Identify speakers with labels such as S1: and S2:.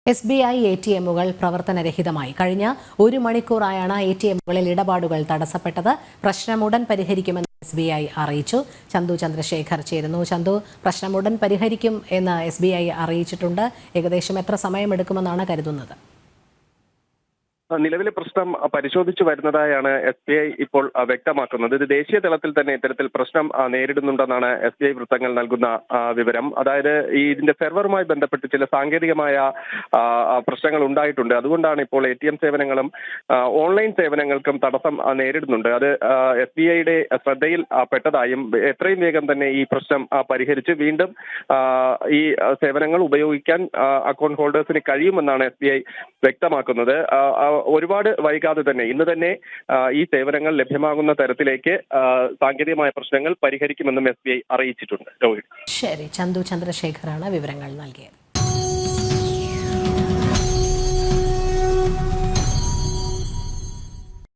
S1: SBI ATM-കൾ പ്രവർത്തനരഹിതമായി. കഴിഞ്ഞ 1 മണിക്കൂറായാണ് ATM-കളിൽ ഇടപാടുകൾ തടസ്സപ്പെട്ടത്. പ്രശ്നം ഉടൻ പരിഹരിക്കുമെന്ന് SBI അറിയിച്ചു. ചന്തു ചന്ദ്രശേഖർ ചേരുന്നു. ചന്തു, പ്രശ്നം ഉടൻ പരിഹരിക്കും എന്ന് SBI അറിയിച്ചിട്ടുണ്ട്. ഏകദേശം എത്ര സമയമെടുക്കുമെന്നാണ് കരുതുന്നത്?
S2: നിലവിലെ പ്രശ്നം പരിശോധിച്ചു വരുന്നതായാണ് SBI ഇപ്പോൾ വ്യക്തമാക്കുന്നത്. ഇത് ദേശീയ തലത്തിൽ തന്നെ ഇത്തരത്തിൽ പ്രശ്നം നേരിടുന്നുണ്ടെന്നാണ് SBI വൃത്തങ്ങൾ നൽകുന്ന വിവരം. അതായത് ഇതിന്റെ സെർവറുമായി ബന്ധപ്പെട്ട് ചില സാങ്കേതികമായ പ്രശ്നങ്ങൾ ഉണ്ടായിട്ടുണ്ട്. അതുകൊണ്ടാണ് ഇപ്പോൾ ATM സേവനങ്ങളും ഓൺലൈൻ സേവനങ്ങൾക്കും തടസ്സം നേരിടുന്നുണ്ട്. അത് SBIയുടെ ശ്രദ്ധയിൽ പെട്ടതായും എത്രയും വേഗം തന്നെ ഈ പ്രശ്നം പരിഹരിച്ച് വീണ്ടും ഈ സേവനങ്ങൾ ഉപയോഗിക്കാൻ അക്കൗണ്ട് ഹോൾഡേഴ്സിന് കഴിയുമെന്നാണ് SBI വ്യക്തമാക്കുന്നത്. ഒരുപാട് വൈകാതെ തന്നെ ഇന്ന് തന്നെ ഈ സേവനങ്ങൾ ലഭ്യമാകുന്ന തരത്തിലേക്ക് സാങ്കേതികമായ പ്രശ്നങ്ങൾ പരിഹരിക്കുമെന്നും SBI അറിയിച്ചിട്ടുണ്ട്.
S1: ശരി, ചന്തു ചന്ദ്രശേഖറാണ് വിവരങ്ങൾ നൽകിയത്.